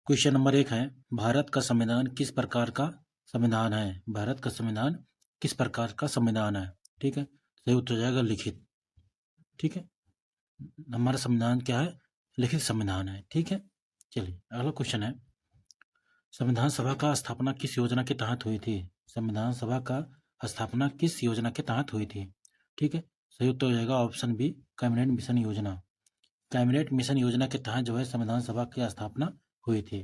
Question number 1 है, भारत का संविधान किस प्रकार का संविधान है? भारत का संविधान किस प्रकार का संविधान है? ठीक है, सही उत्तर हो जाएगा लिखित। ठीक है, हमारा संविधान क्या है? लिखित संविधान है। ठीक है, चलिए अगला क्वेश्चन है, संविधान सभा का स्थापना किस योजना के तहत हुई थी? संविधान सभा का स्थापना किस योजना के तहत हुई थी? ठीक है, सही उत्तर हो जाएगा ऑप्शन बी, कैबिनेट मिशन योजना। कैबिनेट मिशन योजना के तहत जो है संविधान सभा की स्थापना हुई थी।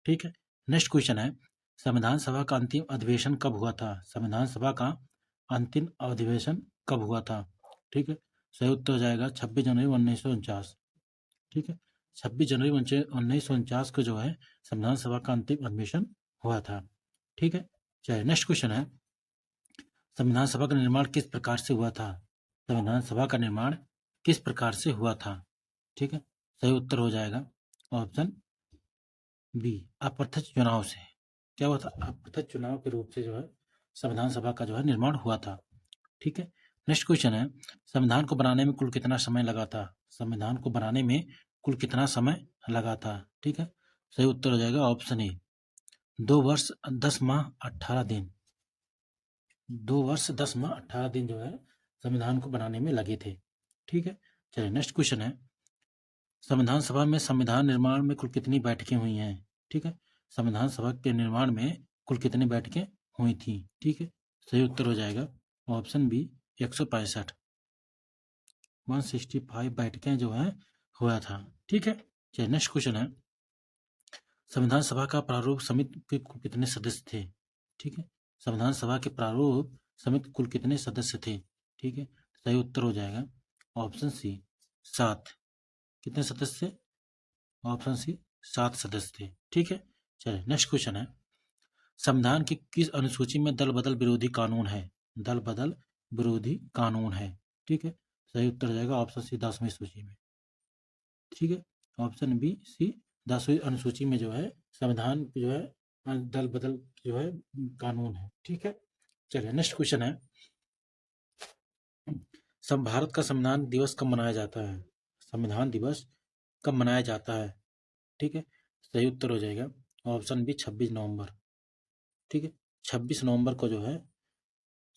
ठीक है, नेक्स्ट क्वेश्चन है, संविधान सभा का अंतिम अधिवेशन कब हुआ था? संविधान सभा का अंतिम अधिवेशन कब हुआ था? ठीक है, सही उत्तर हो जाएगा 26 जनवरी 1949। ठीक है, 26 जनवरी 1949 को जो है संविधान सभा का अंतिम अधिवेशन हुआ था। ठीक है, चलिए नेक्स्ट क्वेश्चन है, संविधान सभा का निर्माण किस प्रकार से हुआ था? संविधान सभा का निर्माण किस प्रकार से हुआ था? ठीक है, सही उत्तर हो जाएगा ऑप्शन बी, अप्रत्यक्ष चुनाव से। क्या हुआ था? अप्रत्यक्ष चुनाव के रूप से जो है संविधान सभा का जो है निर्माण हुआ था। ठीक है, नेक्स्ट क्वेश्चन है, संविधान को बनाने में कुल कितना समय लगा था? संविधान को बनाने में कुल कितना समय लगा था? ठीक है, सही उत्तर हो जाएगा ऑप्शन ए, 2 वर्ष 10 माह 18 दिन। 2 वर्ष 10 माह 18 दिन जो है संविधान को बनाने में लगे थे। ठीक है, चलिए नेक्स्ट क्वेश्चन है, संविधान सभा में संविधान निर्माण में कुल कितनी बैठकें हुई हैं? ठीक है, संविधान सभा के निर्माण में कुल कितनी बैठकें हुई थी? ठीक है, सही उत्तर हो जाएगा ऑप्शन बी, 165। 165 बैठकें जो है हुआ था। ठीक है, चलिए नेक्स्ट क्वेश्चन है, संविधान सभा का प्रारूप समिति के कुल कितने सदस्य थे? ठीक है, संविधान सभा के प्रारूप समिति कुल कितने सदस्य थे? ठीक है, सही उत्तर हो जाएगा ऑप्शन सी, 7। कितने सदस्य? ऑप्शन सी, 7 सदस्य थे। ठीक है, चलिए नेक्स्ट क्वेश्चन है, संविधान की किस अनुसूची में दल बदल विरोधी कानून है? दल बदल विरोधी कानून है। ठीक है, सही उत्तर हो जाएगा ऑप्शन सी, 10वीं सूची में। ठीक है, ऑप्शन बी सी, 10वीं अनुसूची में जो है संविधान जो है दल बदल जो है कानून है। ठीक है, चलिए नेक्स्ट क्वेश्चन है, भारत का संविधान दिवस कब मनाया जाता है? संविधान दिवस कब मनाया जाता है? ठीक है, सही उत्तर हो जाएगा ऑप्शन बी, 26 नवंबर। ठीक है, 26 नवंबर को जो है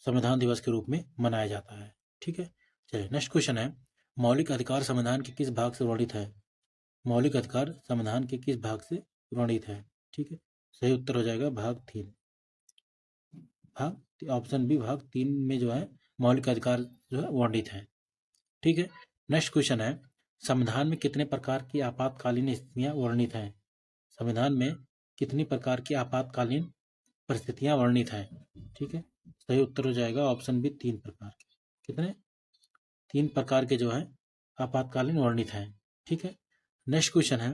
संविधान दिवस के रूप में मनाया जाता है। ठीक है, चलिए नेक्स्ट क्वेश्चन है, मौलिक अधिकार संविधान के किस भाग से वर्णित है? मौलिक अधिकार संविधान के किस भाग से वर्णित है? ठीक है, सही उत्तर हो जाएगा भाग 3। ऑप्शन बी, भाग 3 में जो है मौलिक अधिकार जो है वर्णित है। ठीक है, नेक्स्ट क्वेश्चन है, संविधान में कितने प्रकार की आपातकालीन स्थितियां वर्णित हैं? संविधान में कितनी प्रकार की आपातकालीन परिस्थितियां वर्णित हैं? ठीक है, सही उत्तर हो जाएगा ऑप्शन बी, 3 प्रकार के। कितने? 3 प्रकार के जो है आपातकालीन वर्णित हैं। ठीक है, नेक्स्ट क्वेश्चन है,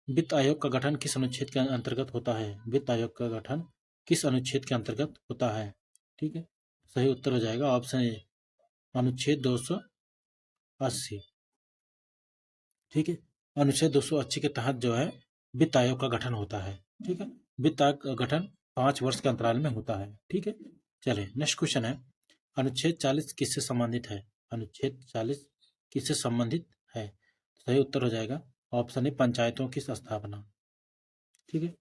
वित्त आयोग का गठन किस अनुच्छेद के अंतर्गत होता है? वित्त आयोग का गठन किस अनुच्छेद के अंतर्गत होता है? ठीक है, सही उत्तर हो जाएगा ऑप्शन ए, अनुच्छेद 280। ठीक है, अनुच्छेद 280 के तहत जो है वित्त आयोग का गठन होता है। ठीक है, वित्त आयोग का गठन 5 वर्ष के अंतराल में होता है। ठीक है, चलिए नेक्स्ट क्वेश्चन है, अनुच्छेद 40 किससे संबंधित है? अनुच्छेद 40 किससे संबंधित है? सही उत्तर हो जाएगा ऑप्शन ए, पंचायतों की स्थापना। ठीक है,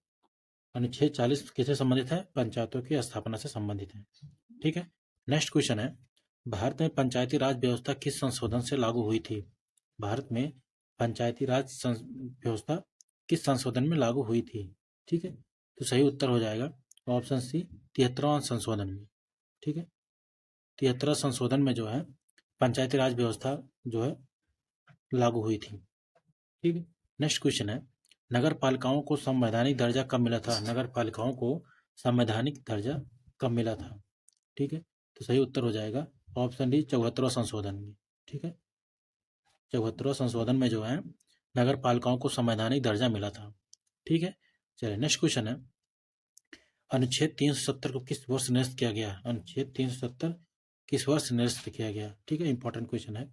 अनुच्छेद 40 किससे संबंधित है? पंचायतों की स्थापना से संबंधित है। ठीक है, नेक्स्ट क्वेश्चन है, भारत में पंचायती राज व्यवस्था किस संशोधन से लागू हुई थी? भारत में पंचायती राज व्यवस्था किस संशोधन में लागू हुई थी? ठीक है, तो सही उत्तर हो जाएगा ऑप्शन सी, 73वां संशोधन में। ठीक है, 73वां संशोधन में जो है पंचायती राज व्यवस्था जो है लागू हुई थी। ठीक है, नेक्स्ट क्वेश्चन है, नगर पालिकाओं को संवैधानिक दर्जा कब मिला था? नगर पालिकाओं को संवैधानिक दर्जा कब मिला था? ठीक है, तो सही उत्तर हो जाएगा ऑप्शन डी, 74वां संशोधन में। ठीक है, 74वां संशोधन में जो है नगर पालिकाओं को संवैधानिक दर्जा मिला था। ठीक है, चलिए नेक्स्ट क्वेश्चन है, अनुच्छेद 370 को किस वर्ष निरस्त किया गया? अनुच्छेद 370 किस वर्ष निरस्त किया गया? ठीक है, इंपॉर्टेंट क्वेश्चन है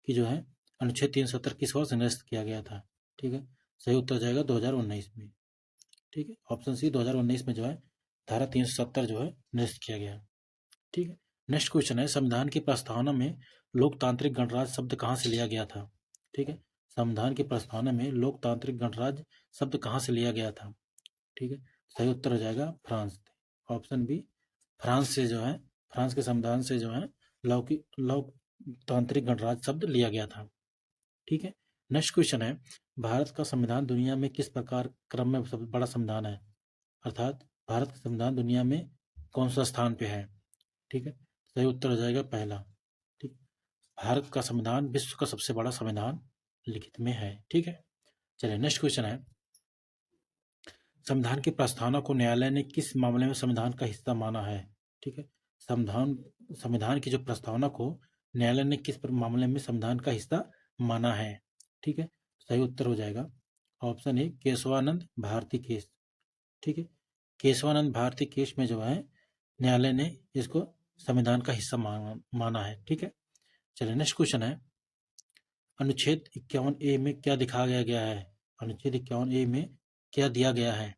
कि जो है अनुच्छेद 370 किस वर्ष निरस्त किया गया था? ठीक है, सही उत्तर जाएगा 2019 में। ठीक है, ऑप्शन सी, 2019 में जो है धारा 370 जो है निरस्त किया गया। ठीक है, नेक्स्ट क्वेश्चन है, संविधान की प्रस्तावना में लोकतांत्रिक गणराज्य शब्द कहाँ से लिया गया था? ठीक है, संविधान की प्रस्तावना में लोकतांत्रिक गणराज्य शब्द कहाँ से लिया गया था? ठीक है, सही उत्तर हो जाएगा फ्रांस। ऑप्शन बी, फ्रांस से जो है, फ्रांस के संविधान से जो है लोकतांत्रिक गणराज्य शब्द लिया गया था। ठीक है, नेक्स्ट क्वेश्चन है, भारत का संविधान दुनिया में किस प्रकार क्रम में सबसे बड़ा संविधान है? अर्थात भारत का संविधान दुनिया में कौन सा स्थान पे है? ठीक है, सही उत्तर हो जाएगा पहला। ठीक, भारत का संविधान विश्व का सबसे बड़ा संविधान लिखित में है। ठीक है, चलिए नेक्स्ट क्वेश्चन है, संविधान की प्रस्तावना को न्यायालय ने किस मामले में संविधान का हिस्सा माना है? ठीक है, संविधान की जो प्रस्तावना को न्यायालय ने किस मामले में संविधान का हिस्सा माना है? ठीक है, सही उत्तर हो जाएगा option A, Keshavananda Bharati case. ठीक है, केशवानंद भारती केस में जो है न्यायालय ने इसको संविधान का हिस्सा माना है। ठीक है, चलिए नेक्स्ट क्वेश्चन है, अनुच्छेद 51A में क्या दिखाया गया है? अनुच्छेद 51A में क्या दिया गया है?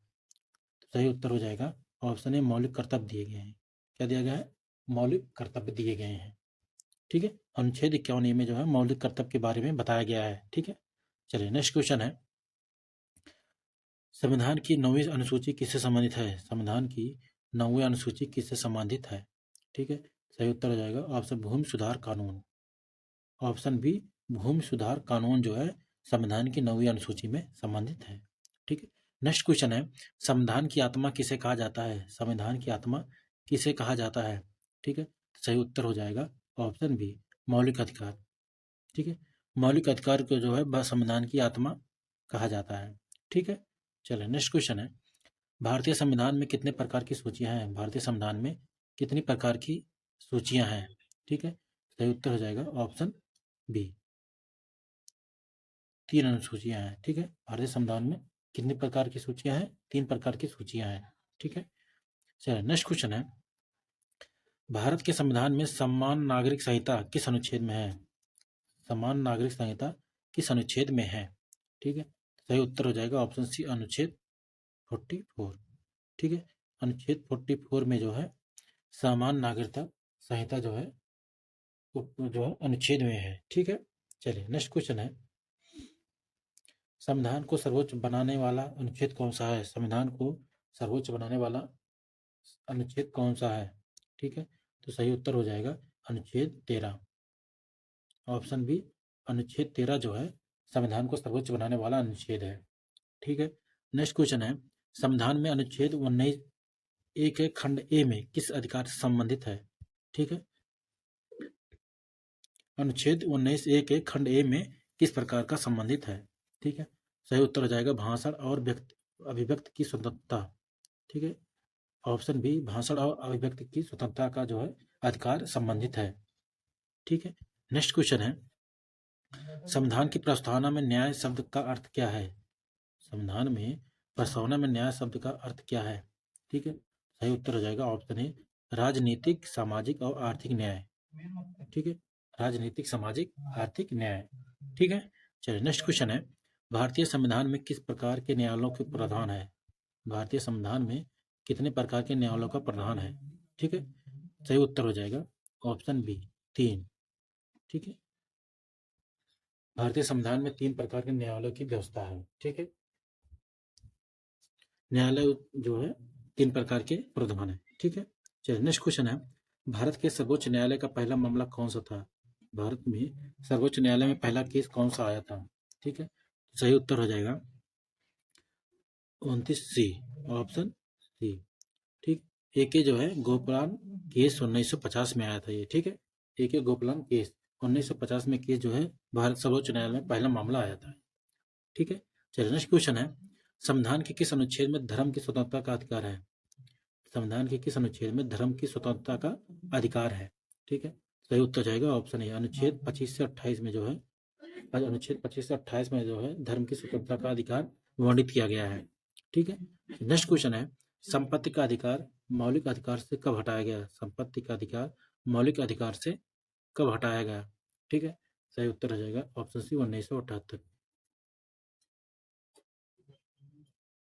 सही उत्तर हो जाएगा ऑप्शन ए, मौलिक कर्तव्य दिए गए हैं। क्या दिया गया है? मौलिक कर्तव्य दिए गए हैं। ठीक है, अनुच्छेद 51A में जो है मौलिक कर्तव्य के बारे में बताया गया है। ठीक है, चलिए नेक्स्ट क्वेश्चन है, संविधान की 9वीं अनुसूची किससे संबंधित है? संविधान की 9वीं अनुसूची किससे संबंधित है? ठीक है, सही उत्तर हो जाएगा ऑप्शन भूमि सुधार कानून। ऑप्शन बी, भूमि सुधार कानून जो है संविधान की 9वीं अनुसूची में संबंधित है। ठीक है, नेक्स्ट क्वेश्चन है, संविधान की आत्मा किसे कहा जाता है? संविधान की आत्मा किसे कहा जाता है? ठीक है, सही उत्तर हो जाएगा ऑप्शन बी, मौलिक अधिकार। ठीक है, मौलिक अधिकार को जो है संविधान की आत्मा कहा जाता है। ठीक है, चलिए नेक्स्ट क्वेश्चन है, भारतीय संविधान में कितने प्रकार की सूचियां हैं? भारतीय संविधान में कितनी प्रकार की सूचियां हैं? ठीक है, सही उत्तर हो जाएगा ऑप्शन बी, 3 अनुसूचियां हैं। ठीक है, भारतीय संविधान में कितनी प्रकार की सूचियां हैं? 3 प्रकार की सूचियां हैं। ठीक है, चलिए नेक्स्ट क्वेश्चन है, भारत के संविधान में समान नागरिक संहिता किस अनुच्छेद में है? समान नागरिक संहिता किस अनुच्छेद में है? ठीक है, सही उत्तर हो जाएगा ऑप्शन सी, अनुच्छेद 44। ठीक है, अनुच्छेद 44 में जो है समान नागरिकता संहिता जो है अनुच्छेद में है। ठीक है, चलिए नेक्स्ट क्वेश्चन है, संविधान को सर्वोच्च बनाने वाला अनुच्छेद कौन सा है? संविधान को सर्वोच्च बनाने वाला अनुच्छेद कौन सा है? ठीक है, तो सही उत्तर हो जाएगा अनुच्छेद 13। ऑप्शन बी, अनुच्छेद 13 जो है संविधान को सर्वोच्च बनाने वाला अनुच्छेद है। ठीक है, नेक्स्ट क्वेश्चन है, संविधान में अनुच्छेद 19A के खंड ए में किस अधिकार से संबंधित है? ठीक है, अनुच्छेद 19A के खंड ए में किस प्रकार का संबंधित है? ठीक है, सही उत्तर हो जाएगा भाषण और अभिव्यक्ति की स्वतंत्रता। ठीक है, ऑप्शन बी, भाषण और अभिव्यक्ति की स्वतंत्रता का जो है अधिकार संबंधित है। ठीक है, नेक्स्ट क्वेश्चन है, संविधान की प्रस्तावना में न्याय शब्द का अर्थ क्या है? संविधान में प्रस्तावना में न्याय शब्द का अर्थ क्या है? ठीक है, सही उत्तर हो जाएगा ऑप्शन ए, राजनीतिक, सामाजिक और आर्थिक न्याय। ठीक है, राजनीतिक, सामाजिक, आर्थिक न्याय। ठीक है, चलिए नेक्स्ट क्वेश्चन है, भारतीय संविधान में किस प्रकार के न्यायालयों के प्रावधान है? भारतीय संविधान में कितने प्रकार के न्यायालयों का प्रावधान है? ठीक है, सही उत्तर हो जाएगा ऑप्शन बी, 3। ठीक है, भारतीय संविधान में 3 प्रकार के न्यायालयों की व्यवस्था है। ठीक है, न्यायालय जो है 3 प्रकार के प्रावधान है। ठीक है, चलिए नेक्स्ट क्वेश्चन है, भारत के सर्वोच्च न्यायालय का पहला मामला कौन सा था? भारत में सर्वोच्च न्यायालय में पहला केस कौन सा आया था? ठीक है, सही उत्तर हो जाएगा 29C, ऑप्शन सी। ठीक, एक जो है गोपालन केस 1950 में आया था ये। ठीक है, एक गोपालन केस 1950 में केस जो है भारत सर्वोच्च न्यायालय में पहला मामला आया था। ठीक है, चलिए नेक्स्ट क्वेश्चन है, संविधान के किस अनुच्छेद में धर्म की स्वतंत्रता का अधिकार है? संविधान के किस अनुच्छेद में धर्म की स्वतंत्रता का अधिकार है? ठीक है, सही उत्तर जाएगा ऑप्शन ए, अनुच्छेद 25 से 28 में जो है, अनुच्छेद 25 से 28 में जो है धर्म की स्वतंत्रता का अधिकार वर्णित किया गया है। ठीक है, नेक्स्ट क्वेश्चन है, संपत्ति का अधिकार मौलिक अधिकार से कब हटाया गया? संपत्ति का अधिकार मौलिक अधिकार से कब हटाया गया? ठीक है, सही उत्तर हो जाएगा ऑप्शन सी, 1978।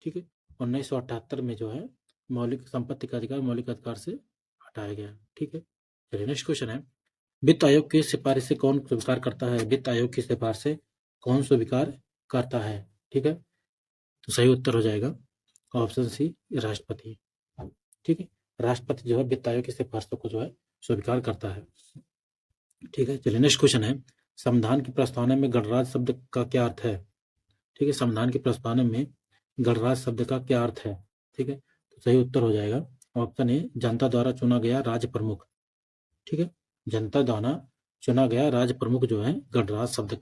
ठीक है, 1978 में जो है मौलिक संपत्ति का अधिकार मौलिक अधिकार से हटाया गया। ठीक है, चलिए नेक्स्ट क्वेश्चन है, वित्त आयोग की सिफारिश से कौन स्वीकार करता है? वित्त आयोग की सिफारिश से कौन स्वीकार करता है? ठीक है, तो सही उत्तर हो जाएगा ऑप्शन सी, राष्ट्रपति। ठीक है, राष्ट्रपति जो है वित्त आयोग की सिफारिशों को जो है स्वीकार करता है। ठीक है, चलिए नेक्स्ट क्वेश्चन है, संविधान की प्रस्तावना में गणराज्य शब्द का क्या अर्थ है? ठीक है, संविधान की प्रस्तावना में गणराज्य शब्द का क्या अर्थ है? ठीक है, तो सही उत्तर हो जाएगा ऑप्शन ए, जनता द्वारा चुना गया राज्य प्रमुख। ठीक है, जनता द्वारा चुना गया राज्य प्रमुख जो है गणराज्य शब्द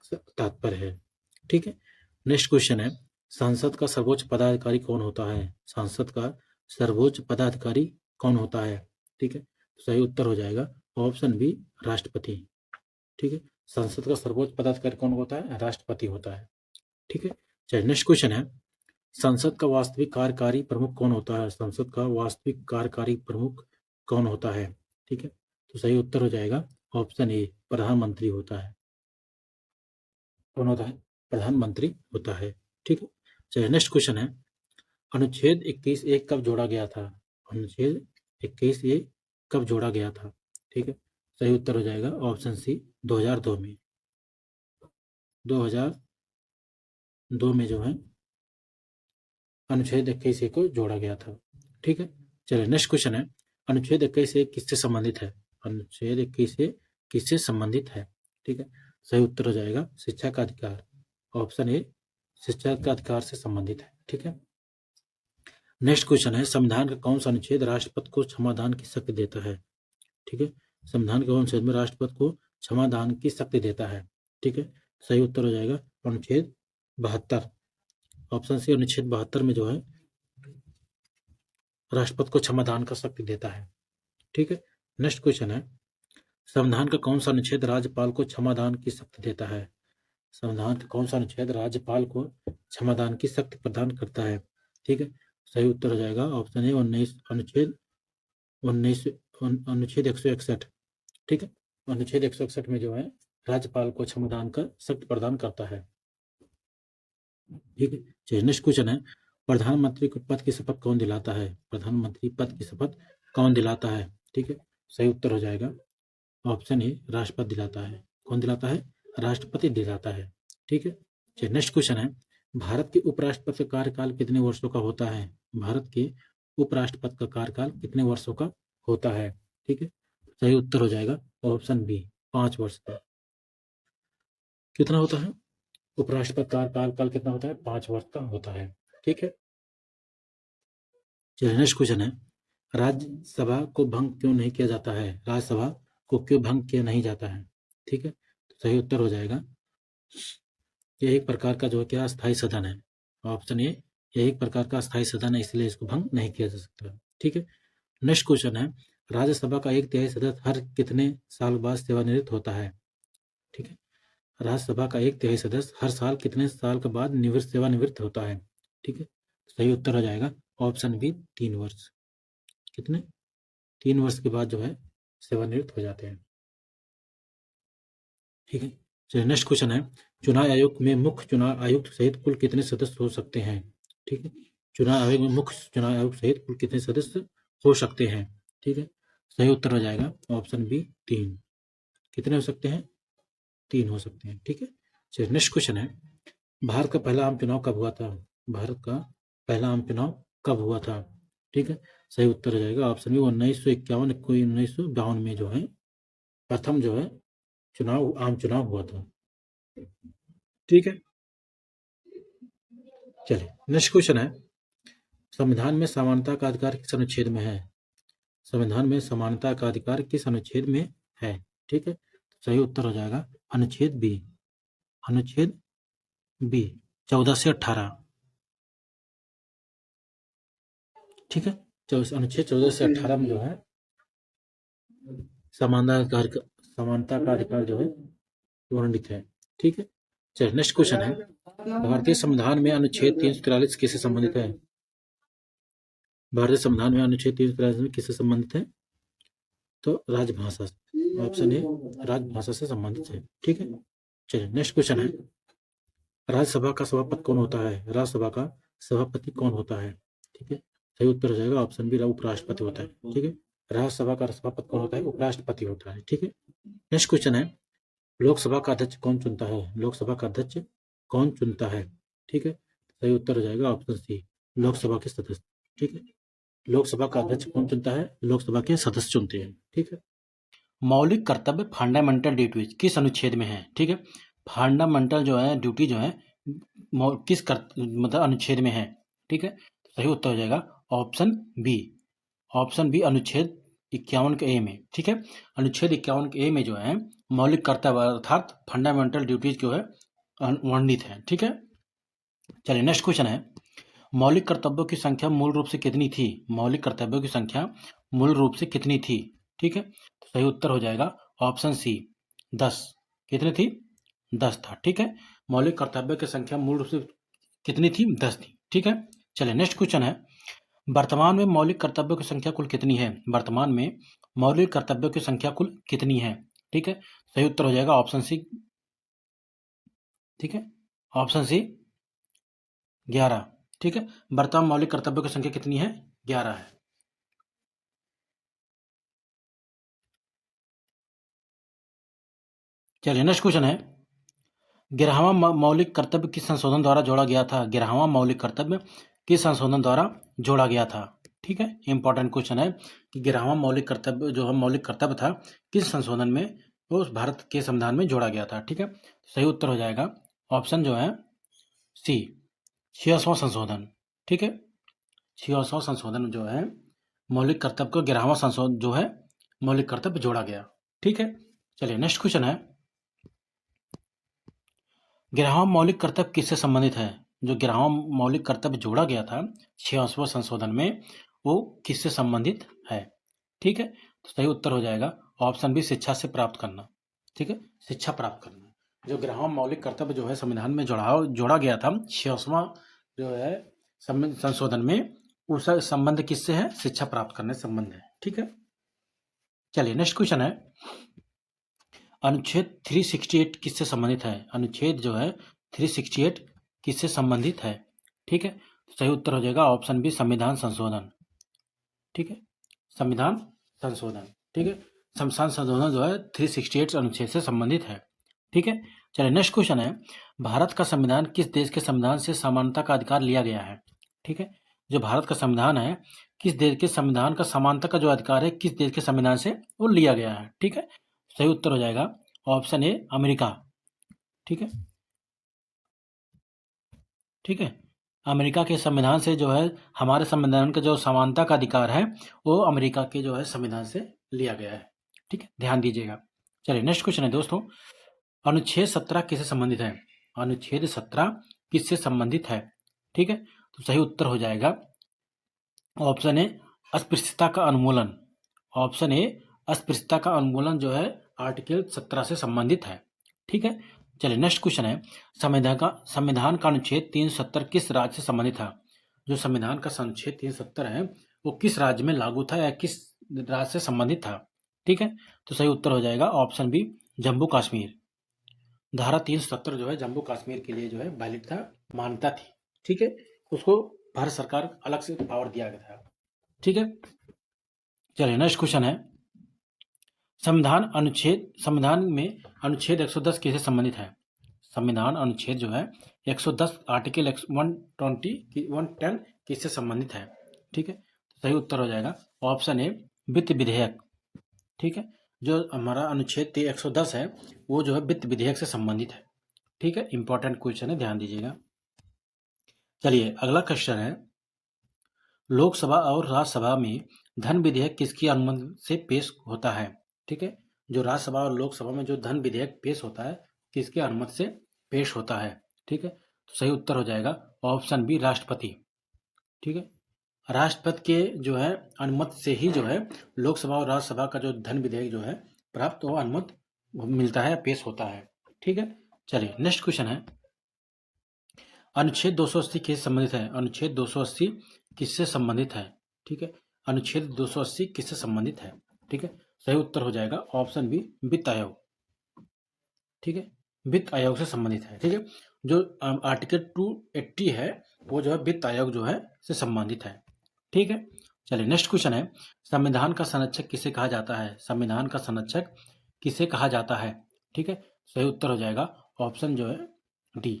से तात्पर्य है। ठीक है, नेक्स्ट क्वेश्चन है, संसद का सर्वोच्च पदाधिकारी कौन होता है? संसद का सर्वोच्च पदाधिकारी कौन होता है? ठीक है, तो सही उत्तर हो जाएगा ऑप्शन बी, राष्ट्रपति। ठीक है, संसद का सर्वोच्च पदाधिकारी कौन होता है? राष्ट्रपति होता है। ठीक है, चलिए नेक्स्ट क्वेश्चन है, संसद का वास्तविक कार्यकारी प्रमुख कौन होता है? संसद का वास्तविक कार्यकारी प्रमुख कौन होता है? ठीक है, तो सही उत्तर हो जाएगा ऑप्शन ए, प्रधानमंत्री होता है। कौन होता है? प्रधानमंत्री होता है। ठीक है, चलिए नेक्स्ट क्वेश्चन है, अनुच्छेद 21A कब जोड़ा गया था? अनुच्छेद 21A कब जोड़ा गया था? ठीक है, सही उत्तर हो जाएगा ऑप्शन सी, 2002 में। 2002 में जो है अनुच्छेद 21A को जोड़ा गया था। ठीक है, चलिए नेक्स्ट क्वेश्चन है, अनुच्छेद 21A किससे संबंधित है? अनुच्छेद 21A किससे संबंधित है? ठीक है, सही उत्तर हो जाएगा शिक्षा का अधिकार, ऑप्शन ए, शिक्षा का अधिकार से संबंधित है। ठीक है, नेक्स्ट क्वेश्चन है, संविधान का कौन सा अनुच्छेद राष्ट्रपति को क्षमादान की शक्ति देता है? ठीक है, संविधान के कौन अनुच्छेद में राष्ट्रपति को क्षमादान की शक्ति देता है? ठीक है, सही उत्तर हो जाएगा अनुच्छेद 72, ऑप्शन सी, अनुच्छेद 72 में जो है राष्ट्रपति को क्षमादान का शक्ति देता है। ठीक है, नेक्स्ट क्वेश्चन है, संविधान का कौन सा अनुच्छेद राज्यपाल को क्षमादान की शक्ति देता है? संविधान का कौन सा अनुच्छेद राज्यपाल को क्षमादान की शक्ति प्रदान करता है? ठीक है, सही उत्तर हो जाएगा ऑप्शन ए, अनुच्छेद 161। ठीक है, अनुच्छेद 161 में जो है राज्यपाल को क्षमादान का शक्ति प्रदान करता है। ठीक है, चलिए नेक्स्ट क्वेश्चन है, प्रधानमंत्री को पद की शपथ कौन दिलाता है? प्रधानमंत्री पद की शपथ कौन दिलाता है? ठीक है, सही उत्तर हो जाएगा ऑप्शन ए, राष्ट्रपति दिलाता है। कौन दिलाता है? राष्ट्रपति दिलाता है। ठीक है, चलिए नेक्स्ट क्वेश्चन है, भारत के उपराष्ट्रपति का कार्यकाल कितने वर्षों का होता है? भारत के उपराष्ट्रपति का कार्यकाल कितने वर्षों का होता है? ठीक है, सही उत्तर हो जाएगा ऑप्शन बी, 5 वर्ष का। कितना होता है? उपराष्ट्रपति का कार्यकाल कितना होता है? 5 वर्ष का होता है। ठीक है, चलिए नेक्स्ट क्वेश्चन है, राज्यसभा को भंग क्यों नहीं किया जाता है? राज्यसभा को क्यों भंग किया नहीं जाता है? ठीक है, तो सही उत्तर हो जाएगा, ये एक प्रकार का जो है क्या, स्थायी सदन है। ऑप्शन ए, यह एक प्रकार का स्थायी सदन है, इसलिए इसको भंग नहीं किया जा सकता। ठीक है, नेक्स्ट क्वेश्चन है, राज्यसभा का 1/3 सदस्य हर कितने साल बाद सेवानिवृत्त होता है? ठीक है, राज्यसभा का 1/3 सदस्य हर साल कितने साल के बाद सेवानिवृत्त होता है? ठीक है, सही उत्तर हो जाएगा ऑप्शन बी, 3 वर्ष। कितने? 3 वर्ष के बाद जो है सेवानिवृत्त हो जाते हैं। ठीक है, चलिए नेक्स्ट क्वेश्चन है, चुनाव आयोग में मुख्य चुनाव आयुक्त सहित कुल कितने सदस्य हो सकते हैं? ठीक है, चुनाव आयोग में मुख्य चुनाव आयुक्त सहित कुल कितने सदस्य हो सकते हैं? ठीक है, सही उत्तर हो जाएगा ऑप्शन बी, 3। कितने हो सकते हैं? 3 हो सकते हैं। ठीक है, चलिए नेक्स्ट क्वेश्चन है, भारत का पहला आम चुनाव कब हुआ था? भारत का पहला आम चुनाव कब हुआ था? ठीक है, सही उत्तर हो जाएगा ऑप्शन बी, 1951 कोई 1952 में जो है प्रथम जो है आम चुनाव हुआ था। ठीक है, चलिए नेक्स्ट क्वेश्चन है, संविधान में समानता का अधिकार किस अनुच्छेद में है? संविधान में समानता का अधिकार किस अनुच्छेद में है? ठीक है, सही उत्तर हो जाएगा अनुच्छेद बी, अनुच्छेद बी, 14 से 18। ठीक है, अनुच्छेद 14 से 18 में जो है समानता का अधिकार जो है वर्णित है। ठीक है, चलिए नेक्स्ट क्वेश्चन है, भारतीय संविधान में अनुच्छेद 343 किससे संबंधित है? भारतीय संविधान में अनुच्छेद 343 में किससे संबंधित है? तो राजभाषा, ऑप्शन ए, राजभाषा से संबंधित है। ठीक है, चलिए नेक्स्ट क्वेश्चन है, राज्यसभा का सभापति कौन होता है? राज्यसभा का सभापति कौन होता है? ठीक है, सही उत्तर हो जाएगा ऑप्शन बी, उपराष्ट्रपति होता है। ठीक है, राज्यसभा का सभापति कौन होता है? उपराष्ट्रपति होता है। ठीक है, नेक्स्ट क्वेश्चन है, लोकसभा का अध्यक्ष कौन चुनता है? लोकसभा का अध्यक्ष कौन चुनता है? ठीक है, सही उत्तर हो जाएगा ऑप्शन सी, लोकसभा के सदस्य। ठीक है, लोकसभा का अध्यक्ष कौन चुनता है? लोकसभा के सदस्य चुनते हैं। ठीक है, मौलिक कर्तव्य फंडामेंटल ड्यूटीज किस अनुच्छेद में है? ठीक है, फंडामेंटल जो है ड्यूटी जो है किस मतलब अनुच्छेद में है? ठीक है, सही उत्तर हो जाएगा ऑप्शन बी। ऑप्शन बी अनुच्छेद 51 के ए में। ठीक है, अनुच्छेद 51 के ए में जो है मौलिक कर्तव्य अर्थात फंडामेंटल ड्यूटीज जो है वर्णित है। ठीक है, चलिए नेक्स्ट क्वेश्चन है, मौलिक कर्तव्यों की संख्या मूल रूप से कितनी थी? मौलिक कर्तव्यों की संख्या मूल रूप से कितनी थी? ठीक है, तो सही उत्तर हो जाएगा ऑप्शन सी 10। कितनी थी? 10 था। ठीक है, मौलिक कर्तव्यों की संख्या मूल रूप से कितनी थी? 10 थी। ठीक है, चलिए नेक्स्ट क्वेश्चन है, वर्तमान में मौलिक कर्तव्यों की संख्या कुल कितनी है? वर्तमान में मौलिक कर्तव्यों की संख्या कुल कितनी है? ठीक है, सही उत्तर हो जाएगा ऑप्शन सी। ठीक है, ऑप्शन सी 11। ठीक है, वर्तमान मौलिक कर्तव्यों की संख्या कितनी है? 11 है। चलिए नेक्स्ट क्वेश्चन है, 11वां मौलिक कर्तव्य किस संशोधन द्वारा जोड़ा गया था? 11वां मौलिक कर्तव्य किस संशोधन द्वारा जोड़ा गया था? ठीक है, इंपॉर्टेंट क्वेश्चन है कि 11वां मौलिक कर्तव्य जो है मौलिक कर्तव्य था किस संशोधन में वो भारत के संविधान में जोड़ा गया था? ठीक है, सही उत्तर हो जाएगा ऑप्शन जो है सी 66वां संशोधन। ठीक है, 66वां संशोधन जो है मौलिक कर्तव्य को 11वां संशोधन जो है मौलिक कर्तव्य जोड़ा गया। ठीक है, चलिए नेक्स्ट क्वेश्चन है, 11वां मौलिक कर्तव्य किससे संबंधित है? जो 11वां मौलिक कर्तव्य जोड़ा गया था 66वां संशोधन में वो किससे संबंधित है? ठीक है, तो सही उत्तर हो जाएगा ऑप्शन बी शिक्षा से प्राप्त करना। ठीक है, शिक्षा प्राप्त करना। जो 11वां मौलिक कर्तव्य जो है संविधान में जोड़ा गया था 66वां जो है संशोधन में, उसका संबंध किससे है? शिक्षा प्राप्त करने से संबंध है। ठीक है, चलिए नेक्स्ट क्वेश्चन है, अनुच्छेद 368 किससे संबंधित है? अनुच्छेद जो है 368 किससे संबंधित है? ठीक है, तो सही उत्तर हो जाएगा ऑप्शन बी संविधान संशोधन। ठीक है, संविधान संशोधन। ठीक है, संविधान संशोधन जो है 368 अनुच्छेद से संबंधित है। ठीक है, चलिए नेक्स्ट क्वेश्चन है, भारत का संविधान किस देश के संविधान से समानता का अधिकार लिया गया है? ठीक है, जो भारत का संविधान है किस देश के संविधान का समानता का जो अधिकार है किस देश के संविधान से वो लिया गया है? ठीक है, सही उत्तर हो जाएगा ऑप्शन ए अमेरिका। ठीक है, ठीक है, अमेरिका के संविधान से जो है हमारे संविधान का जो समानता का अधिकार है वो अमेरिका के जो है संविधान से लिया गया है। ठीक है, ध्यान दीजिएगा। चलिए नेक्स्ट क्वेश्चन है दोस्तों, अनुच्छेद 17 किससे संबंधित है? अनुच्छेद 17 किससे संबंधित है? ठीक है, तो सही उत्तर हो जाएगा ऑप्शन ए अस्पृश्यता का उन्मूलन। ऑप्शन ए अस्पृश्यता का उन्मूलन जो है आर्टिकल 17 से संबंधित है। ठीक है, चलिए नेक्स्ट क्वेश्चन है, संविधान का अनुच्छेद 370 किस राज्य से संबंधित था? जो संविधान का अनुच्छेद 370 है वो किस राज्य में लागू था या किस राज्य से संबंधित था? ठीक है, तो सही उत्तर हो जाएगा ऑप्शन बी जम्मू कश्मीर। धारा 370 जो है जम्मू कश्मीर के लिए जो है वैलिड था, मान्यता थी। ठीक है, उसको भारत सरकार अलग से पावर दिया गया था। ठीक है, चलिए नेक्स्ट क्वेश्चन है, संविधान में अनुच्छेद 110 किससे संबंधित है? संविधान अनुच्छेद जो है 110 आर्टिकल 110 किससे संबंधित है? ठीक है, तो सही उत्तर हो जाएगा ऑप्शन ए वित्त विधेयक। ठीक है, जो हमारा अनुच्छेद 110 है वो जो है वित्त विधेयक से संबंधित है। ठीक है, इंपॉर्टेंट क्वेश्चन है, ध्यान दीजिएगा। चलिए अगला क्वेश्चन है, लोकसभा और राज्यसभा में धन विधेयक किसकी अनुमति से पेश होता है? ठीक है, जो राज्यसभा और लोकसभा में जो धन विधेयक पेश होता है किसकी अनुमति से पेश होता है? ठीक है, तो सही उत्तर हो जाएगा ऑप्शन बी राष्ट्रपति। ठीक है, राष्ट्रपति के जो है अनुमति से ही जो है लोकसभा और राज्यसभा का जो धन विधेयक जो है प्राप्त वो अनुमति मिलता है, पेश होता है। ठीक है, चलिए नेक्स्ट क्वेश्चन है, अनुच्छेद 280 किससे संबंधित है? अनुच्छेद 280 किससे संबंधित है? ठीक है, अनुच्छेद 280 किससे संबंधित है? ठीक है, सही उत्तर हो जाएगा ऑप्शन बी वित्त आयोग। ठीक है, वित्त आयोग से संबंधित है। ठीक है, जो आर्टिकल 280 है वो जो है वित्त आयोग जो है से संबंधित है। ठीक है, चलिए नेक्स्ट क्वेश्चन है, संविधान का संरक्षक किसे कहा जाता है? संविधान का संरक्षक किसे कहा जाता है? ठीक है, सही उत्तर हो जाएगा ऑप्शन जो है डी,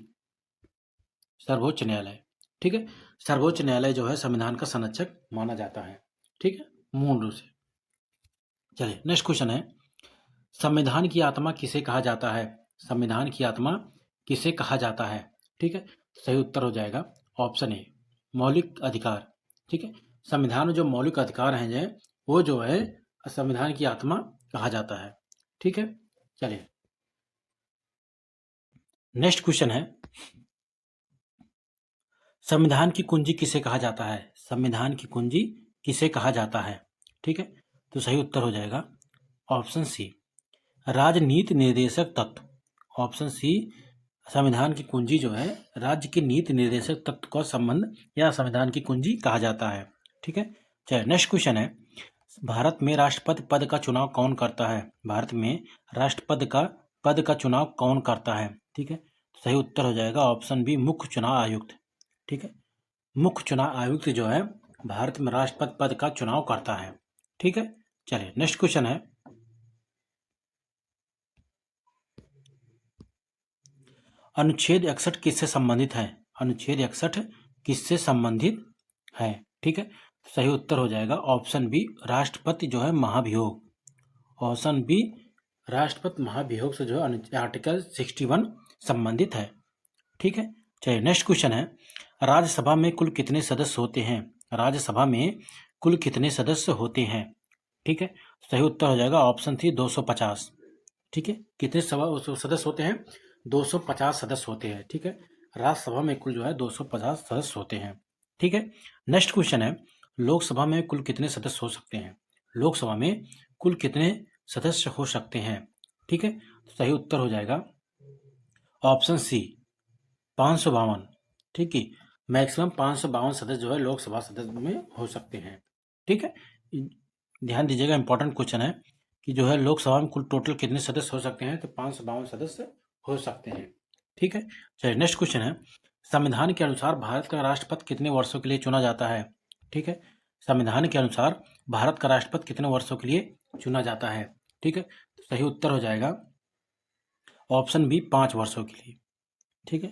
सर्वोच्च न्यायालय। ठीक है, सर्वोच्च न्यायालय जो है संविधान का संरक्षक माना जाता है। ठीक है, मूल रूप से। चलिए नेक्स्ट क्वेश्चन है, संविधान की आत्मा किसे कहा जाता है? संविधान की आत्मा किसे कहा जाता है? ठीक है, सही उत्तर हो जाएगा ऑप्शन ए, मौलिक अधिकार। ठीक है, संविधान में जो मौलिक अधिकार हैं जो वो जो है संविधान की आत्मा कहा जाता है। ठीक है, चलिए नेक्स्ट क्वेश्चन है, संविधान की कुंजी किसे कहा जाता है? संविधान की कुंजी किसे कहा जाता है? ठीक है, तो सही उत्तर हो जाएगा ऑप्शन सी, राजनीति निर्देशक तत्व। ऑप्शन सी, संविधान की कुंजी जो है राज्य की नीति निर्देशक तत्व का संबंध या संविधान की कुंजी कहा जाता है। ठीक है, चलिए नेक्स्ट क्वेश्चन है, भारत में राष्ट्रपति पद का चुनाव कौन करता है? भारत में राष्ट्रपति पद का चुनाव कौन करता है? ठीक है, सही उत्तर हो जाएगा ऑप्शन बी, मुख्य चुनाव आयुक्त। ठीक है, मुख्य चुनाव आयुक्त जो है भारत में राष्ट्रपति पद का चुनाव करता है। ठीक है, चलिए नेक्स्ट क्वेश्चन है, अनुच्छेद 61 किससे संबंधित है? अनुच्छेद 61 किससे संबंधित है? ठीक है, सही उत्तर हो जाएगा ऑप्शन बी, राष्ट्रपति जो है महाभियोग। ऑप्शन बी, राष्ट्रपति महाभियोग से जो है आर्टिकल 61 संबंधित है। ठीक है, चलिए नेक्स्ट क्वेश्चन है, राज्यसभा में कुल कितने सदस्य होते हैं? राज्यसभा में कुल कितने सदस्य होते हैं? ठीक है, सही उत्तर हो जाएगा ऑप्शन थी 250। ठीक है, कितने सदस्य होते हैं? 250 सदस्य होते हैं। ठीक है, राज्यसभा में कुल जो है 250 सदस्य होते हैं। ठीक है, नेक्स्ट क्वेश्चन है, लोकसभा में कुल कितने सदस्य हो सकते हैं? लोकसभा में कुल कितने सदस्य हो सकते हैं? ठीक है, सही उत्तर हो जाएगा ऑप्शन सी, 552। ठीक है, मैक्सिमम 552 सदस्य जो है लोकसभा सदस्य में हो सकते हैं। ठीक है, ध्यान दीजिएगा, इंपॉर्टेंट क्वेश्चन है कि जो है लोकसभा में कुल टोटल कितने सदस्य हो सकते हैं? तो 552 सदस्य हो सकते हैं। ठीक है, चलिए नेक्स्ट क्वेश्चन है, संविधान के अनुसार भारत का राष्ट्रपति कितने वर्षों के लिए चुना जाता है? ठीक है, संविधान के अनुसार भारत का राष्ट्रपति कितने वर्षों के लिए चुना जाता है? ठीक है, तो सही उत्तर हो जाएगा ऑप्शन बी, 5 वर्षों के लिए। ठीक है,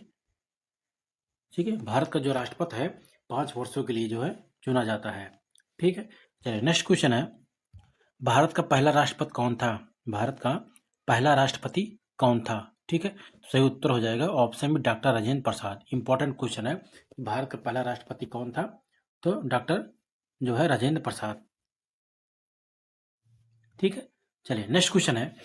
ठीक है, भारत का जो राष्ट्रपति है 5 वर्षों के लिए जो है चुना जाता है। ठीक है, चलिए नेक्स्ट क्वेश्चन है, भारत का पहला राष्ट्रपति कौन था? भारत का पहला राष्ट्रपति कौन था? ठीक है, सही उत्तर हो जाएगा option B, doctor Rajendra Prasad. Important question है, भारत का पहला राष्ट्रपति कौन था? तो डॉक्टर जो है राजेंद्र प्रसाद। ठीक है, चलिए नेक्स्ट क्वेश्चन है,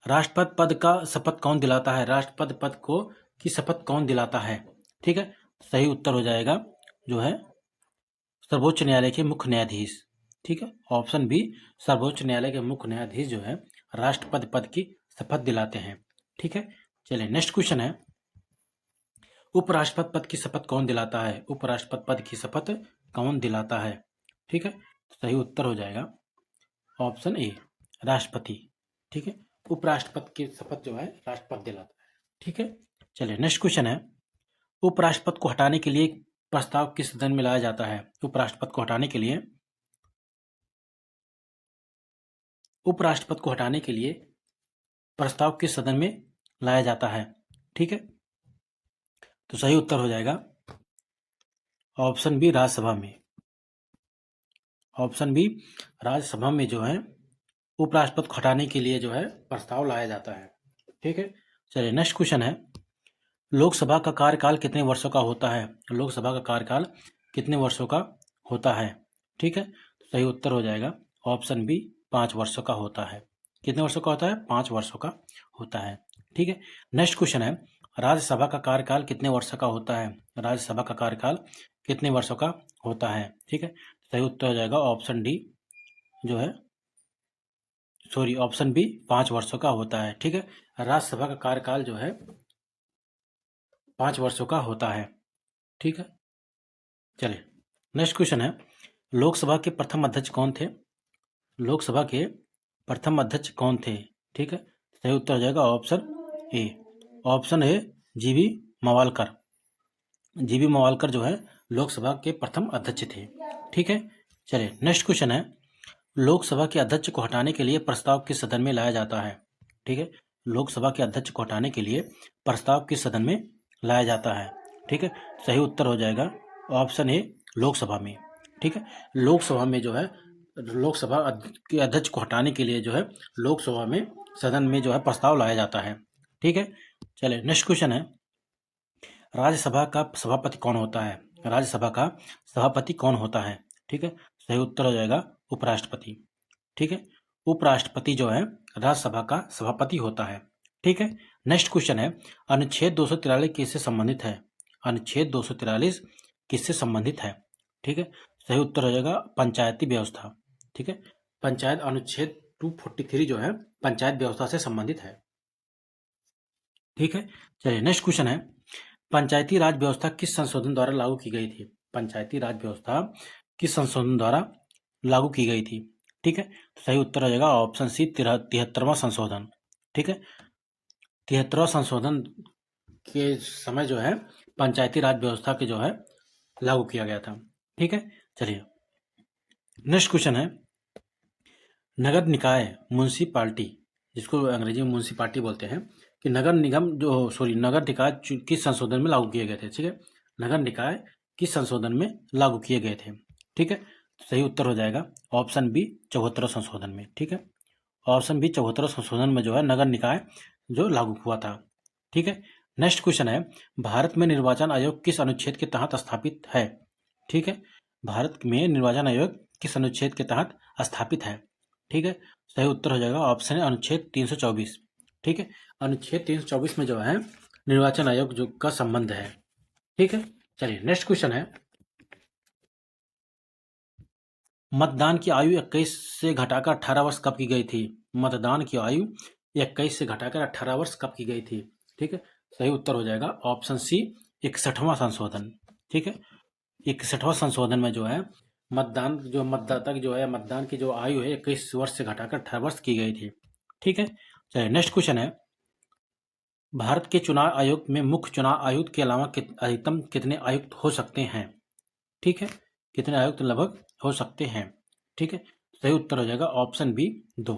राष्ट्रपति पद का शपथ कौन दिलाता है? राष्ट्रपति पद को की शपथ कौन दिलाता है? ठीक है, सही उत्तर हो जाएगा जो है सर्वोच्च न्यायालय के मुख्य न्यायाधीश। ठीक है, ऑप्शन बी, सर्वोच्च न्यायालय के मुख्य न्यायाधीश जो है राष्ट्रपति पद की शपथ दिलाते हैं। ठीक है, चलिए नेक्स्ट क्वेश्चन है, उपराष्ट्रपति पद की शपथ कौन दिलाता है? उपराष्ट्रपति पद की शपथ कौन दिलाता है? ठीक है, सही उत्तर हो जाएगा ऑप्शन ए, राष्ट्रपति। ठीक है, उपराष्ट्रपति की शपथ जो है राष्ट्रपति दिलाता है। ठीक है, चलिए नेक्स्ट क्वेश्चन है, उपराष्ट्रपति को हटाने के लिए प्रस्ताव किस सदन में लाया जाता है? उपराष्ट्रपति को हटाने के लिए उपराष्ट्रपति को हटाने के लिए प्रस्ताव किस सदन में लाया जाता है? ठीक है, तो सही उत्तर हो जाएगा ऑप्शन बी, राज्यसभा में। ऑप्शन बी, राज्यसभा में जो है उपराष्ट्रपति को हटाने के लिए जो है प्रस्ताव लाया जाता है। ठीक है, चलिए नेक्स्ट क्वेश्चन है, लोकसभा का कार्यकाल कितने वर्षों का होता है? लोकसभा का कार्यकाल कितने वर्षों का होता है? ठीक है, तो सही उत्तर हो जाएगा ऑप्शन बी, 5 वर्षों का होता है। कितने वर्षों का होता है? 5 वर्षों का होता है। ठीक है, नेक्स्ट क्वेश्चन है, राज्यसभा का कार्यकाल कितने वर्षों का होता है? राज्यसभा का कार्यकाल कितने वर्षों का होता है? ठीक है, सही उत्तर हो जाएगा ऑप्शन डी जो है ऑप्शन बी, 5 वर्षों का होता है। ठीक है, राज्यसभा का कार्यकाल जो है 5 वर्षों का होता है। ठीक है, चलिए नेक्स्ट क्वेश्चन है, लोकसभा के प्रथम अध्यक्ष कौन थे? लोकसभा के प्रथम अध्यक्ष कौन थे? ठीक है, सही उत्तर हो जाएगा option A. Option A, GB Mavalankar. GB Mavalankar जो है लोकसभा के प्रथम अध्यक्ष थे। ठीक है, चलिए नेक्स्ट क्वेश्चन है, लोकसभा के अध्यक्ष को हटाने के लिए प्रस्ताव किस सदन में लाया जाता है? ठीक है। लोकसभा के अध्यक्ष को हटाने के लिए प्रस्ताव किस सदन में लाया जाता है? ठीक है, सही उत्तर हो जाएगा ऑप्शन ए, लोकसभा में। ठीक है, लोकसभा में जो है लोकसभा के अध्यक्ष को हटाने के लिए जो है लोकसभा में सदन में जो है प्रस्ताव लाया जाता है। ठीक है, चलिए नेक्स्ट क्वेश्चन है, राज्यसभा का सभापति कौन होता है? राज्यसभा का सभापति कौन होता है? ठीक है, सही उत्तर हो जाएगा उपराष्ट्रपति। ठीक है, उपराष्ट्रपति जो है राज्यसभा का सभापति होता है। ठीक है, नेक्स्ट क्वेश्चन है, अनुच्छेद 243 किससे संबंधित है? अनुच्छेद 243 किससे संबंधित है? ठीक है, सही उत्तर हो जाएगा पंचायती व्यवस्था। ठीक है, पंचायत अनुच्छेद 243 जो है पंचायत व्यवस्था से संबंधित है। ठीक है, चलिए नेक्स्ट क्वेश्चन है, पंचायती राज व्यवस्था किस संशोधन द्वारा लागू की गई थी? पंचायती राज व्यवस्था किस संशोधन द्वारा लागू की गई थी? ठीक है, तो सही उत्तर हो जाएगा ऑप्शन सी, 73वां संशोधन। ठीक है, 73वां संशोधन के समय जो है पंचायती राज व्यवस्था के जो है लागू किया गया था। ठीक है, चलिए नेक्स्ट क्वेश्चन है, नगर निकाय म्यूनिसिपालिटी, जिसको अंग्रेजी में म्यूनिसिपालिटी बोलते हैं, कि नगर निगम नगर निकाय किस संशोधन में लागू किए गए थे? ठीक है, नगर निकाय किस संशोधन में लागू किए गए थे? ठीक है, सही उत्तर हो जाएगा ऑप्शन बी, 74वां संशोधन में। ठीक है, ऑप्शन बी 74वां संशोधन में जो है नगर निकाय जो लागू हुआ था। ठीक है, नेक्स्ट क्वेश्चन है, भारत में निर्वाचन आयोग किस अनुच्छेद के तहत स्थापित है? ठीक है, भारत में निर्वाचन आयोग किस अनुच्छेद के तहत स्थापित है? ठीक है, सही उत्तर हो जाएगा ऑप्शन है अनुच्छेद 324। ठीक है, अनुच्छेद 324 में जो है निर्वाचन आयोग जो का संबंध है। ठीक है, चलिए नेक्स्ट क्वेश्चन है, मतदान की आयु 21 से घटाकर 18 वर्ष कब की गई थी? मतदान की आयु 21 से घटाकर 18 वर्ष कब की गई थी? ठीक है, सही उत्तर हो जाएगा ऑप्शन सी, 61वां संशोधन। ठीक है, 61वां संशोधन में जो है मतदान जो मतदाता की जो है मतदान की जो आयु है 21 वर्ष से घटाकर 18 वर्ष की गई थी। ठीक है, चलिए नेक्स्ट क्वेश्चन है, भारत के चुनाव आयोग में मुख्य चुनाव आयुक्त के अलावा अधिकतम कितने आयुक्त हो सकते हैं? ठीक है, कितने आयुक्त लगभग हो सकते हैं? ठीक है, सही उत्तर हो जाएगा ऑप्शन बी, 2।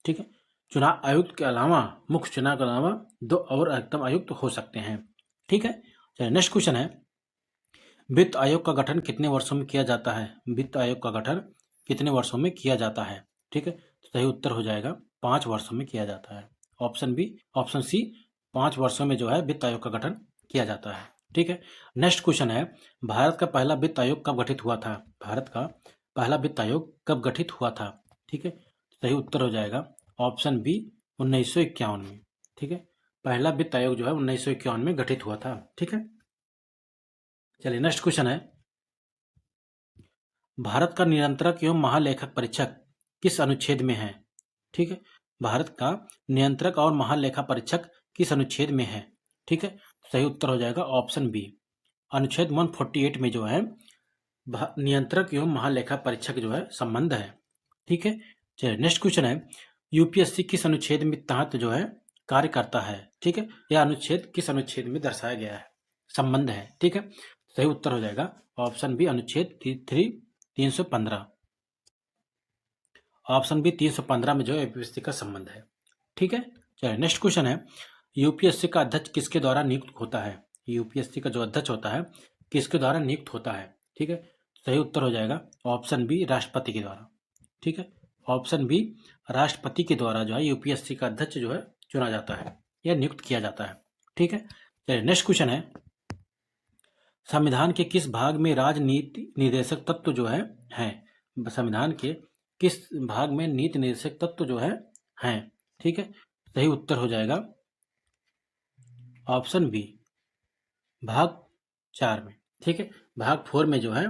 ठीक है, चुनाव आयुक्त के अलावा मुख्य चुनाव के अलावा 2 और अधिकतम आयुक्त हो सकते हैं। ठीक है, चलिए नेक्स्ट क्वेश्चन है, वित्त आयोग का गठन कितने वर्षों में किया जाता है? वित्त आयोग का गठन कितने वर्षों में किया जाता है? ठीक है, सही उत्तर हो जाएगा 5 वर्षों में किया जाता है। ऑप्शन बी, ऑप्शन सी, 5 वर्षों में जो है वित्त आयोग का गठन किया जाता है। ठीक है, नेक्स्ट क्वेश्चन है, भारत का पहला वित्त आयोग कब गठित हुआ था? भारत का पहला वित्त आयोग कब गठित हुआ था? ठीक है, सही उत्तर हो जाएगा ऑप्शन बी, 1951 में। ठीक है, पहला वित्त आयोग जो है 1951 में गठित हुआ था। ठीक है, चलिए नेक्स्ट क्वेश्चन है, भारत का नियंत्रक एवं महालेखक परीक्षक किस अनुच्छेद में है? ठीक है, भारत का नियंत्रक और महालेखा परीक्षक किस अनुच्छेद में है? ठीक है, सही उत्तर हो जाएगा ऑप्शन बी, अनुच्छेद 148 में जो है नियंत्रक एवं महालेखा परीक्षक जो है संबंध है। ठीक है, चलिए नेक्स्ट क्वेश्चन है, यूपीएससी किस अनुच्छेद में तहत जो है कार्य करता है? ठीक है, यह अनुच्छेद किस अनुच्छेद में दर्शाया गया है, संबंध है? ठीक है, सही उत्तर हो जाएगा ऑप्शन बी, अनुच्छेद 315। ऑप्शन बी 315 में जो है यूपीएससी का संबंध है। ठीक है, चलिए नेक्स्ट क्वेश्चन है, यूपीएससी का अध्यक्ष किसके द्वारा नियुक्त होता है? यूपीएससी का जो अध्यक्ष होता है किसके द्वारा नियुक्त होता है? ठीक है, सही उत्तर हो जाएगा ऑप्शन बी, राष्ट्रपति के द्वारा। ठीक है, ऑप्शन बी, राष्ट्रपति के द्वारा जो है यूपीएससी का अध्यक्ष जो है चुना जाता है या नियुक्त किया जाता है। ठीक है, चलिए नेक्स्ट क्वेश्चन है, संविधान के किस भाग में राजनीति निर्देशक तत्व जो है संविधान के किस भाग में नीति निर्देशक तत्व जो है हैं? ठीक है, सही उत्तर हो जाएगा ऑप्शन बी, भाग 4 में। ठीक है, भाग 4 में जो है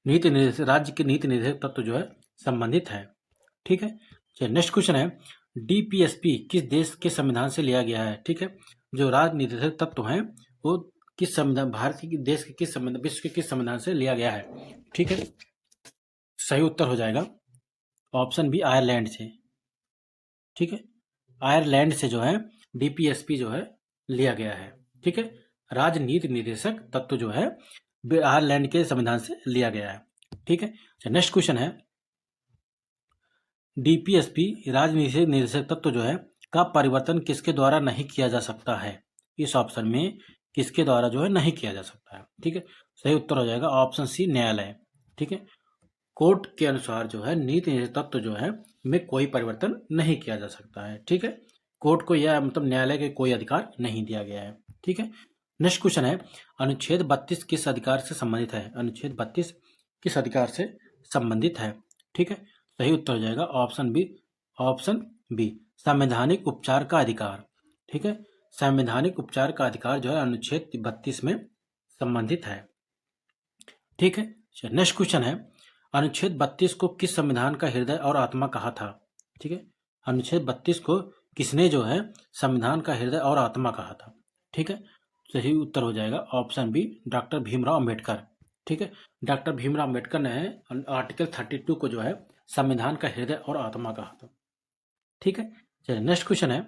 नीति निर्देशक राज्य के नीति निर्देशक तत्व जो है संबंधित है। ठीक है, चलिए नेक्स्ट क्वेश्चन है, डीपीएसपी किस देश के संविधान से लिया गया है? ठीक है, जो राज्य निर्देशक तत्व हैं वो किस संविधान, भारत के देश के किस संविधान, विश्व के किस संविधान से लिया गया है? ठीक है, सही उत्तर हो जाएगा ऑप्शन बी, आयरलैंड से। ठीक है, आयरलैंड से जो है डीपीएसपी जो है लिया गया है। ठीक है, राजनीति निर्देशक तत्व जो है आयरलैंड के संविधान से लिया गया है। ठीक है, नेक्स्ट क्वेश्चन है, डीपीएसपी राजनीति निर्देशक तत्व जो है का परिवर्तन किसके द्वारा नहीं किया जा सकता है? इस ऑप्शन में किसके द्वारा जो है नहीं किया जा सकता है? ठीक है, सही उत्तर हो जाएगा ऑप्शन सी, न्यायालय। ठीक है, कोर्ट के अनुसार जो है नीति तत्व जो है में कोई परिवर्तन नहीं किया जा सकता है। ठीक है, कोर्ट को यह मतलब न्यायालय के कोई अधिकार नहीं दिया गया है। ठीक है, नेक्स्ट क्वेश्चन है, अनुच्छेद 32 किस अधिकार से संबंधित है? अनुच्छेद 32 किस अधिकार से संबंधित है? ठीक है, सही उत्तर हो जाएगा ऑप्शन बी, ऑप्शन बी, संवैधानिक उपचार का अधिकार। ठीक है, संवैधानिक उपचार का अधिकार जो है अनुच्छेद 32 में संबंधित है। ठीक है, नेक्स्ट क्वेश्चन है, अनुच्छेद 32 को किस संविधान का हृदय और आत्मा कहा था? ठीक है, अनुच्छेद 32 को किसने जो है संविधान का हृदय और आत्मा कहा था? ठीक है, सही उत्तर हो जाएगा option B, doctor Bhimrao Ambedkar. ठीक है, डॉक्टर भीमराव अंबेडकर ने आर्टिकल 32 को जो है संविधान का हृदय और आत्मा कहा था। ठीक है, चलिए नेक्स्ट क्वेश्चन है,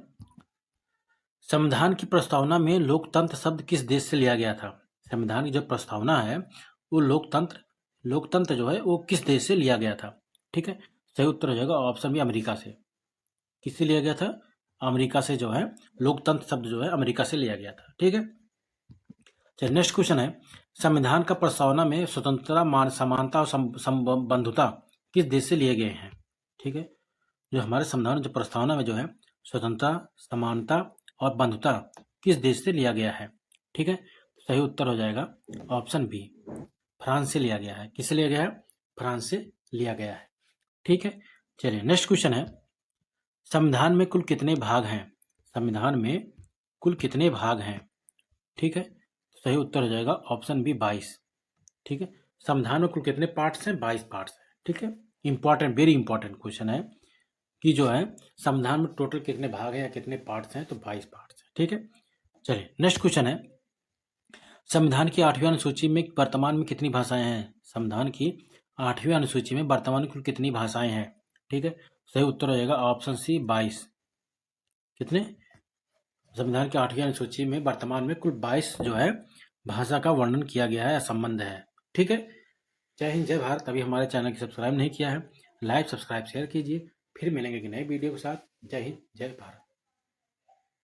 संविधान की प्रस्तावना में लोकतंत्र शब्द किस देश से लिया गया था? संविधान की जो प्रस्तावना है वो लोकतंत्र जो है वो किस देश से लिया गया था? ठीक है, सही उत्तर हो जाएगा ऑप्शन बी, अमेरिका से। किससे लिया गया था? अमेरिका से जो है लोकतंत्र शब्द जो है अमेरिका से लिया गया था। ठीक है, चलिए नेक्स्ट क्वेश्चन है, संविधान का प्रस्तावना में स्वतंत्रता, समानता और बंधुता किस देश से लिए गए हैं? ठीक है, जो हमारे संविधान जो प्रस्तावना में जो है स्वतंत्रता, समानता और बंधुता किस देश से लिया गया है? ठीक है, सही उत्तर हो जाएगा ऑप्शन बी, फ्रांस से लिया गया है। किससे लिया गया है? फ्रांस से लिया गया है। ठीक है, चलिए नेक्स्ट क्वेश्चन है, संविधान में कुल कितने भाग हैं? संविधान में कुल कितने भाग हैं? ठीक है, सही उत्तर हो जाएगा ऑप्शन बी, 22। ठीक है, संविधान में कुल कितने पार्ट्स हैं? 22 पार्ट्स हैं। ठीक है, इंपॉर्टेंट, वेरी इंपॉर्टेंट क्वेश्चन है कि जो है संविधान में टोटल कितने भाग हैं या कितने पार्ट्स हैं? तो 22 पार्ट्स हैं। ठीक है, चलिए नेक्स्ट क्वेश्चन है, संविधान की 8वीं अनुसूची में वर्तमान में कितनी भाषाएं हैं? संविधान की 8वीं अनुसूची में वर्तमान में कुल कितनी भाषाएं हैं? ठीक है, सही उत्तर हो जाएगा ऑप्शन सी, 22। कितने? संविधान की 8वीं अनुसूची में वर्तमान में कुल 22 जो है भाषा का वर्णन किया गया है या संबंध है। ठीक है, जय हिंद, जय भारत। अभी हमारे चैनल की सब्सक्राइब नहीं किया है, लाइक, सब्सक्राइब, शेयर कीजिए। फिर मिलेंगे कि नई वीडियो के साथ। जय हिंद, जय भारत।